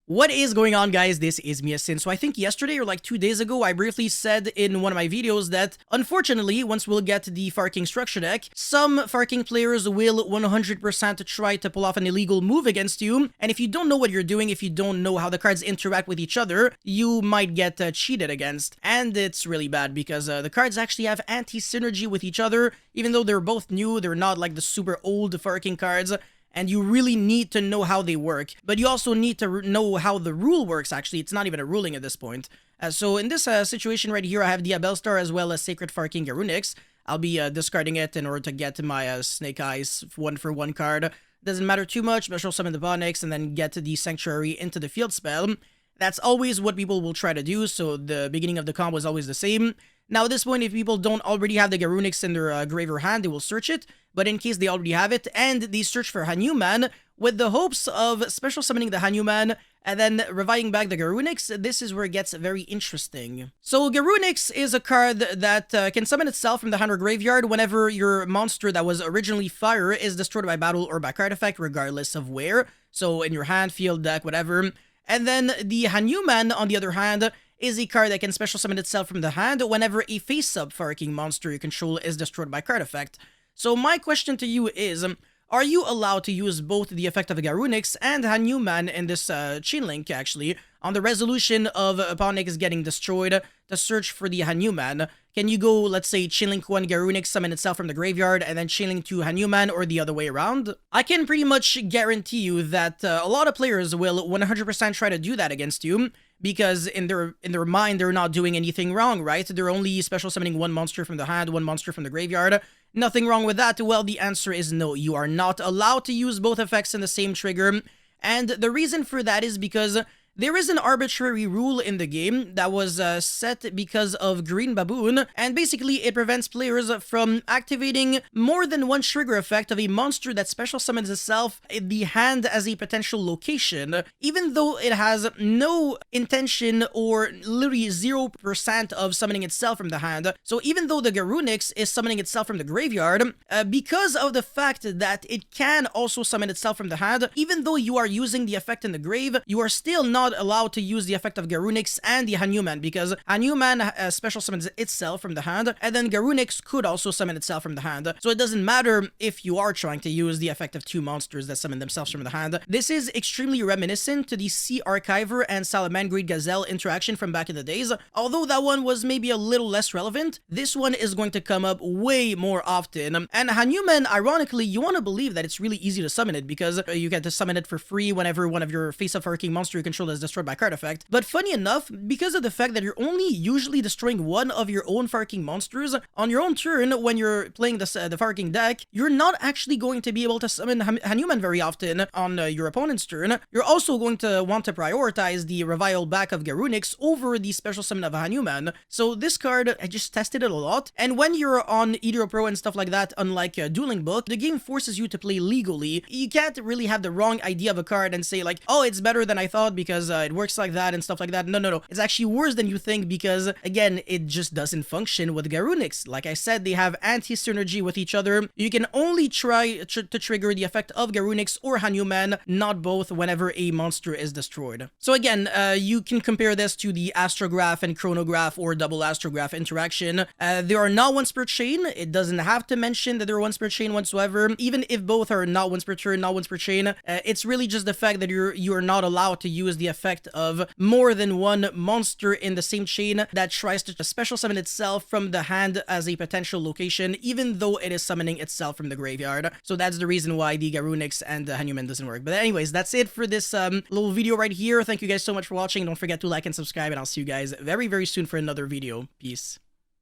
What is going on, guys? This is Miasin. So I think yesterday or like 2 days ago, I briefly said in one of my videos that unfortunately, once we'll get the Far King structure deck, some Far King players will 100% try to pull off an illegal move against you. And if you don't know what you're doing, if you don't know how the cards interact with each other, you might get cheated against. And it's really bad because the cards actually have anti-synergy with each other. Even though they're both new, they're not like the super old Far King cards. And you really need to know how they work. But you also need to know how the rule works, actually. It's not even a ruling at this point. So in this situation right here, I have the Bellstar as well as Sacred Far King Garunix. I'll be discarding it in order to get my Snake Eyes 1-for-1 card. Doesn't matter too much. Special Summon the Bonix and then get the Sanctuary into the field spell. That's always what people will try to do, so the beginning of the combo is always the same. Now at this point, if people don't already have the Garunix in their grave or hand, they will search it. But in case they already have it, and they search for Hanuman, with the hopes of special summoning the Hanuman, and then reviving back the Garunix, this is where it gets very interesting. So Garunix is a card that can summon itself from the hand or graveyard whenever your monster that was originally fire is destroyed by battle or by card effect, regardless of where. So in your hand, field, deck, whatever. And then the Hanuman, on the other hand, is a card that can special summon itself from the hand whenever a face-up Far King monster you control is destroyed by card effect. So my question to you is, are you allowed to use both the effect of Garunix and Hanuman in this chain link, actually, on the resolution of upon X getting destroyed to search for the Hanuman? Can you go, let's say, chain link 1 Garunix summon itself from the graveyard and then chain link 2 Hanuman, or the other way around? I can pretty much guarantee you that a lot of players will 100% try to do that against you, because in their mind, they're not doing anything wrong, right? They're only special summoning one monster from the hand, one monster from the graveyard. Nothing wrong with that. Well, the answer is no. You are not allowed to use both effects in the same trigger. And the reason for that is because there is an arbitrary rule in the game that was set because of Green Baboon, and basically it prevents players from activating more than one trigger effect of a monster that special summons itself in the hand as a potential location, even though it has no intention or literally 0% of summoning itself from the hand. So even though the Garunix is summoning itself from the graveyard, because of the fact that it can also summon itself from the hand, even though you are using the effect in the grave, you are still not allowed to use the effect of Garunix and the Hanuman, because Hanuman special summons itself from the hand, and then Garunix could also summon itself from the hand. So it doesn't matter if you are trying to use the effect of two monsters that summon themselves from the hand. This is extremely reminiscent to the Sea Archiver and Salamangreat Gazelle interaction from back in the days. Although that one was maybe a little less relevant, this one is going to come up way more often. And Hanuman, ironically, you want to believe that it's really easy to summon it, because you get to summon it for free whenever one of your face-up Far King monster you control is destroyed by card effect. But funny enough, because of the fact that you're only usually destroying one of your own Far King monsters on your own turn when you're playing the Far King deck, you're not actually going to be able to summon Hanuman very often on your opponent's turn. You're also going to want to prioritize the revival back of Garunix over the special summon of Hanuman. So this card, I just tested it a lot, and when you're on Edo Pro and stuff like that, unlike Dueling Book, the game forces you to play legally. You can't really have the wrong idea of a card and say like, oh, it's better than I thought because it works like that and stuff like that. No. It's actually worse than you think, because again, it just doesn't function with Garunix. Like I said, they have anti-synergy with each other. You can only try to trigger the effect of Garunix or Hanuman, not both, whenever a monster is destroyed. So again, you can compare this to the Astrograph and Chronograph or Double Astrograph interaction. They are not once per chain. It doesn't have to mention that they're once per chain whatsoever. Even if both are not once per turn, not once per chain, it's really just the fact that you're not allowed to use the effect of more than one monster in the same chain that tries to special summon itself from the hand as a potential location, even though it is summoning itself from the graveyard. So that's the reason why the Garunix and the Hanuman doesn't work. But anyways, that's it for this little video right here. Thank you guys so much for watching. Don't forget to like and subscribe, and I'll see you guys very, very soon for another video. Peace.